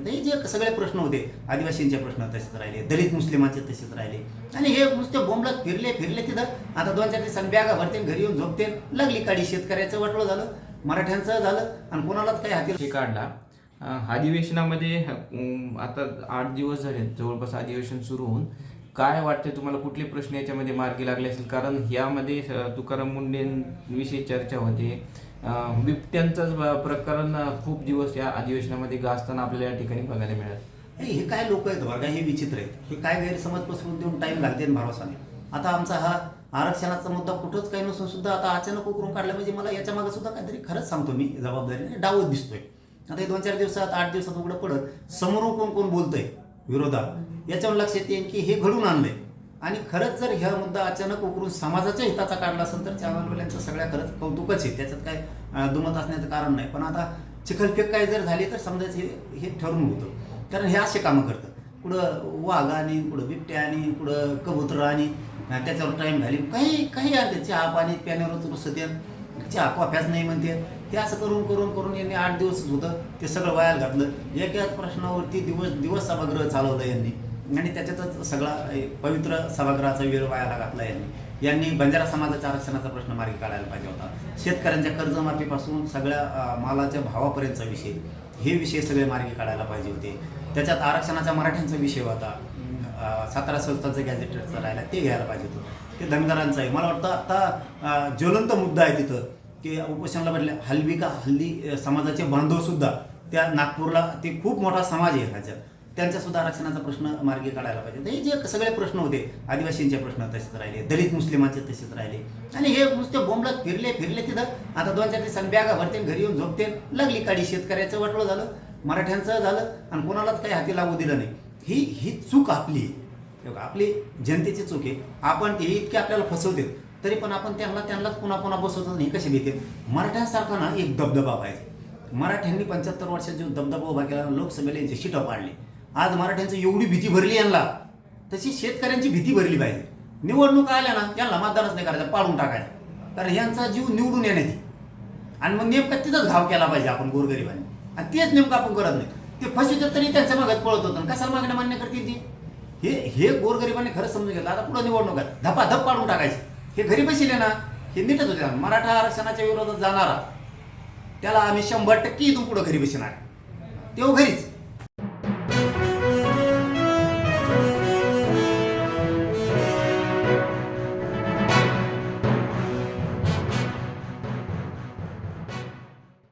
पाहिजे. हे जे सगळे प्रश्न होते, आदिवासींचे प्रश्न तसेच राहिले, दलित मुस्लिमांचे तसेच राहिले आणि हे नुसते बोंबलत फिरले तिथं. आता 2-4 दिवसांनी बॅगा भरते, घरी येऊन झोपते, लागली काडी. शेतकऱ्याचं वाटलं झालं, मराठ्यांचं झालं आणि कोणालाच काही हाती काढला. अधिवेशनामध्ये आता 8 दिवस झाले जवळपास अधिवेशन सुरू होऊन. काय वाटते तुम्हाला, कुठले प्रश्न याच्यामध्ये मार्गी लागले असेल? कारण यामध्ये तुकाराम मुंडेंविषयी चर्चा होते, बिबट्यांचंच प्रकरण खूप दिवस या अधिवेशनामध्ये गाजताना आपल्याला या ठिकाणी बघायला मिळालं. हे काय लोक आहेत बघा, हे विचित्र आहेत. हे काय गैरसमज पसरून देऊन टाईम घालते आणि भरोसा नाही. आता आमचा हा आरक्षणाचा मुद्दा कुठंच काही नसून सुद्धा आता अचानक उकरून काढला म्हणजे मला याच्या मागे सुद्धा काहीतरी खरंच सांगतो मी जबाबदारीने डावत दिसतोय. आता हे 2-4 दिवसात 8 दिवसात उघडं पडत समोरून कोण कोण बोलतंय विरोधात याच्यावर लक्षात येईल की हे घडून आणलंय. आणि खरंच जर ह्या मुद्दा अचानक उकरून समाजाच्या हिताचा काढला असेल तर चॅनलवाल्यांचं सगळ्या खरंच कौतुकच आहे, त्याच्यात काय दुमत असण्याचं कारण नाही. पण आता चिखलफेक काय जर झाली तर समजायचं हे ठरून होतं. कारण हे असे कामं करतात, कुठं वाघ आणि कुठं बिबट्या आणि कुठं कबूतर आणि त्याच्यावर टाईम घाली काही आणते. चहा पाणी प्याण्यावरच बसते, चहा कॉफ्याच नाही म्हणते. हे असं करून करून करून यांनी 8 दिवस होतं ते सगळं वायाला घातलं. एकाच प्रश्नावरती दिवस सभागृह चालवलं यांनी आणि त्याच्यातच सगळा पवित्र सभागृहाचा वेळ वायाला घातला यांनी बंजारा समाजाच्या आरक्षणाचा प्रश्न मार्गी काढायला पाहिजे होता. शेतकऱ्यांच्या कर्जमाफीपासून सगळ्या मालाच्या भावापर्यंतचा विषय, हे विषय सगळे मार्गी काढायला पाहिजे होते. त्याच्यात आरक्षणाचा मराठ्यांचा विषय होता, 17 संस्थांचं गॅझेटेडचं राहिला ते घ्यायला पाहिजे होतं. ते धनगरांचं आहे. मला वाटतं आता ज्वलंत मुद्दा आहे तिथं की उपोषणाला म्हटलं हल्ली समाजाचे बांधवसुद्धा त्या नागपूरला ते खूप मोठा समाज आहे राज्यात, त्यांच्यासुद्धा आरक्षणाचा प्रश्न मार्गी काढायला पाहिजे. हे जे सगळे प्रश्न होते, आदिवासींचे प्रश्न तसेच राहिले, दलित मुस्लिमांचे तसेच राहिले आणि हे नुसते बोंबलत फिरले तिथं. आता 2-4 दिवसांनी बॅगा भरते, घरी येऊन झोपते, लागली काडी. शेतकऱ्याचं वाटलं झालं, मराठ्यांचं झालं आणि कोणालाच काही हाती लागू दिलं नाही. ही चूक आपली जनतेची चूक आहे. आपण ते इतके आपल्याला फसवते तरी पण आपण त्यांनाच पुन्हा बसवतो. हे कसे भीते? मराठ्यांसारखा ना एक दबदबा पाहिजे. मराठ्यांनी 75 वर्षात जो दबदबा उभा केला, लोकसभेला यांची शिटं पाडली. आज मराठ्यांची एवढी भीती भरली यांना, तशी शेतकऱ्यांची भीती भरली पाहिजे. निवडणुका आल्या ना यांना मतदानच नाही करायचं, पाडून टाकायचं. कारण यांचा जीव निवडून येण्याची आणि मग नेमका तिथंच घाव केला पाहिजे आपण गोरगरिबांनी. आणि तेच नेमकं आपण करत नाही. ते फसवितात तरी त्यांच्या मागत पळत होतं. कशाला मागण्या मान्य करतील ती? हे गोरगरिबांनी खरंच समजून घेतलं. आता पुढे निवडणुका धपाधप पाडून टाकायचे. हे घरी बसले ना, हे नीटच होते. मराठा आरक्षणाच्या विरोधात जाणारा त्याला आम्ही 100% इथून पुढं घरी बसणार, तेव्हा घरीच.